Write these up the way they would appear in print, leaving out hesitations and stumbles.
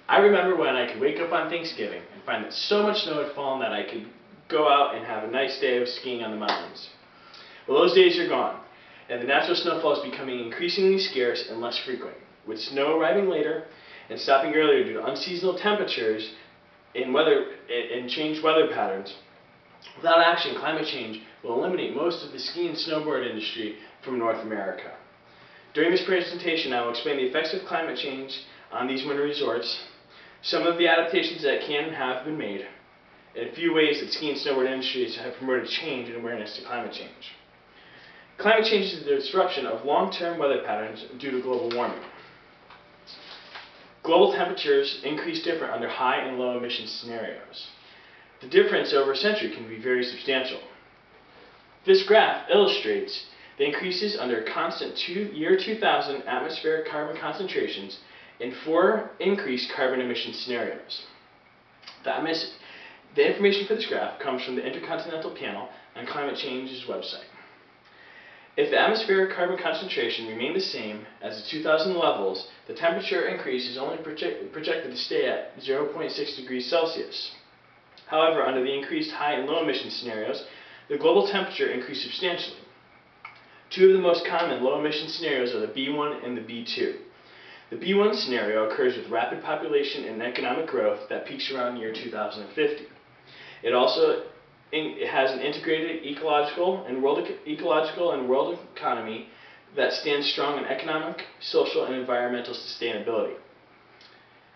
I remember when I could wake up on Thanksgiving and find that so much snow had fallen that I could go out and have a nice day of skiing on the mountains. Well, those days are gone, and the natural snowfall is becoming increasingly scarce and less frequent, with snow arriving later and stopping earlier due to unseasonal temperatures and changed weather patterns. Without action, climate change will eliminate most of the ski and snowboard industry from North America. During this presentation, I will explain the effects of climate change on these winter resorts, some of the adaptations that can and have been made, and a few ways that ski and snowboard industries have promoted change and awareness to climate change. Climate change is the disruption of long-term weather patterns due to global warming. Global temperatures increase different under high and low emission scenarios. The difference over a century can be very substantial. This graph illustrates the increases under constant year 2000 atmospheric carbon concentrations in 4 increased carbon emission scenarios. The information for this graph comes from the Intercontinental Panel on Climate Change's website. If the atmospheric carbon concentration remained the same as the 2000 levels, the temperature increase is only projected to stay at 0.6 degrees Celsius. However, under the increased high and low emission scenarios, the global temperature increased substantially. 2 of the most common low emission scenarios are the B1 and the B2. The B1 scenario occurs with rapid population and economic growth that peaks around year 2050. It also has an integrated ecological and world economy that stands strong in economic, social, and environmental sustainability.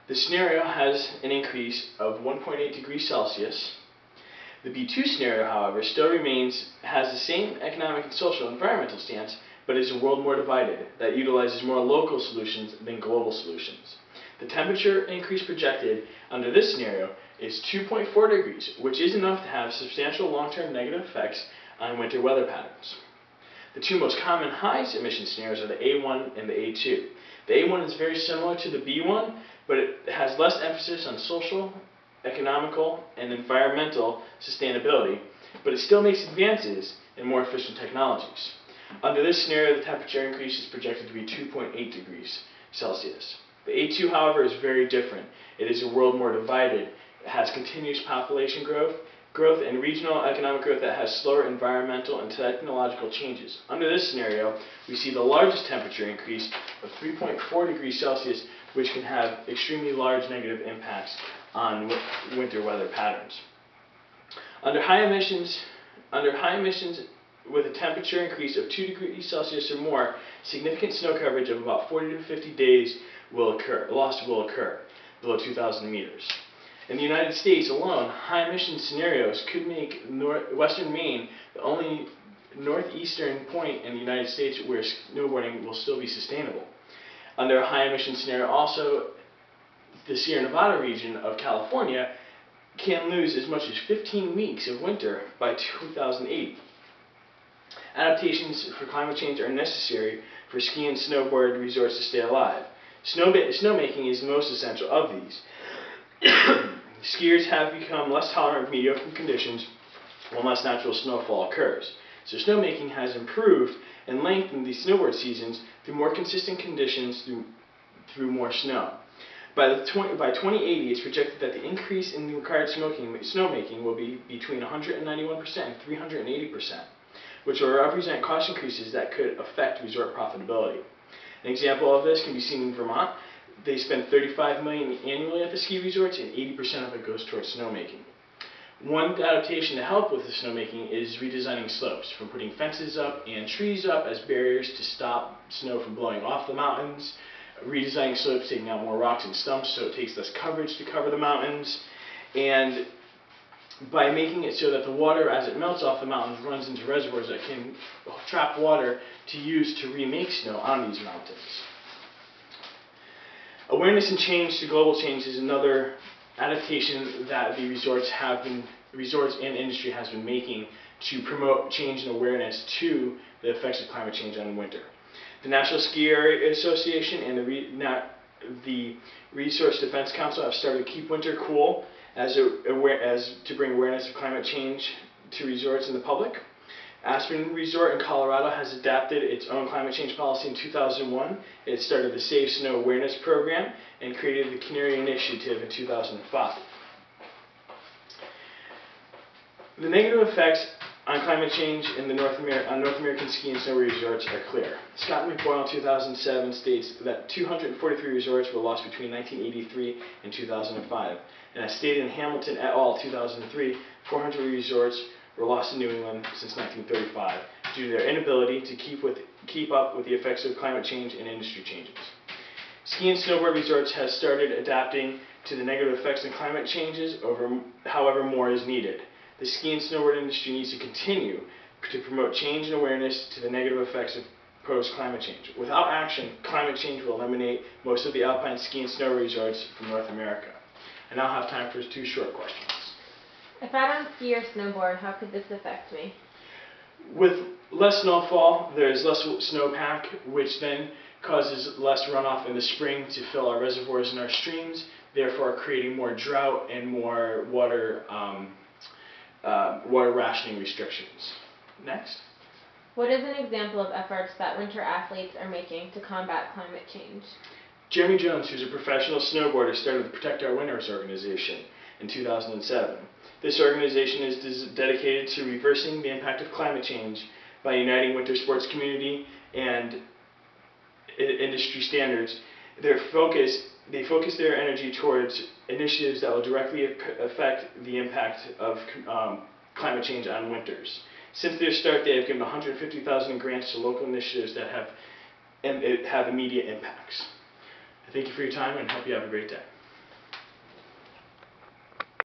The scenario has an increase of 1.8 degrees Celsius. The B2 scenario, however, still has the same economic and social and environmental stance, but is a world more divided that utilizes more local solutions than global solutions. The temperature increase projected under this scenario is 2.4 degrees, which is enough to have substantial long-term negative effects on winter weather patterns. The 2 most common high emission scenarios are the A1 and the A2. The A1 is very similar to the B1, but it has less emphasis on social, economical, and environmental sustainability, but it still makes advances in more efficient technologies. Under this scenario, the temperature increase is projected to be 2.8 degrees Celsius. The A2, however, is very different. It is a world more divided. It has continuous population growth, and regional economic growth that has slower environmental and technological changes. Under this scenario, we see the largest temperature increase of 3.4 degrees Celsius, which can have extremely large negative impacts on winter weather patterns. Under high emissions with a temperature increase of 2 degrees Celsius or more, significant snow coverage of about 40 to 50 days will occur below 2,000 meters. In the United States alone, high emission scenarios could make western Maine the only northeastern point in the United States where snowboarding will still be sustainable. Under a high emission scenario, also the Sierra Nevada region of California can lose as much as 15 weeks of winter by 2008. Adaptations for climate change are necessary for ski and snowboard resorts to stay alive. Snowmaking is the most essential of these. Skiers have become less tolerant of mediocre conditions when less natural snowfall occurs. So snowmaking has improved and lengthened the snowboard seasons through more consistent conditions through more snow. By 2080, it's projected that the increase in the required snowmaking will be between 191% and 380%, which will represent cost increases that could affect resort profitability. An example of this can be seen in Vermont. They spend $35 million annually at the ski resorts, and 80% of it goes towards snowmaking. One adaptation to help with the snowmaking is redesigning slopes, from putting fences up and trees up as barriers to stop snow from blowing off the mountains, redesigning slopes, taking out more rocks and stumps so it takes less coverage to cover the mountains, and by making it so that the water, as it melts off the mountains, runs into reservoirs that can trap water to use to remake snow on these mountains. Awareness and change to global change is another adaptation that the resorts and industry has been making to promote change and awareness to the effects of climate change on winter. The National Ski Area Association and the Resource Defense Council have started Keep Winter Cool as to bring awareness of climate change to resorts and the public. Aspen Resort in Colorado has adapted its own climate change policy in 2001. It started the Save Snow Awareness Program and created the Canary Initiative in 2005. The negative effects on climate change in the North American ski and snow resorts are clear. Scott McBoyle in 2007 states that 243 resorts were lost between 1983 and 2005. And as stated in Hamilton et al. 2003, 400 resorts were lost in New England since 1935 due to their inability to keep up with the effects of climate change and industry changes. Ski and snowboard resorts have started adapting to the negative effects of climate changes, however more is needed. The ski and snowboard industry needs to continue to promote change and awareness to the negative effects of proposed climate change. Without action, climate change will eliminate most of the alpine ski and snow resorts from North America. I now have time for 2 short questions. If I don't ski or snowboard, how could this affect me? With less snowfall, there's less snowpack, which then causes less runoff in the spring to fill our reservoirs and our streams, therefore creating more drought and more water rationing restrictions. Next. What is an example of efforts that winter athletes are making to combat climate change? Jeremy Jones, who's a professional snowboarder, started the Protect Our Winters organization in 2007. This organization is dedicated to reversing the impact of climate change by uniting winter sports community and industry standards. They focus their energy towards initiatives that will directly affect the impact of climate change on winters. Since their start, they have given 150,000 grants to local initiatives that have immediate impacts. I thank you for your time and hope you have a great day.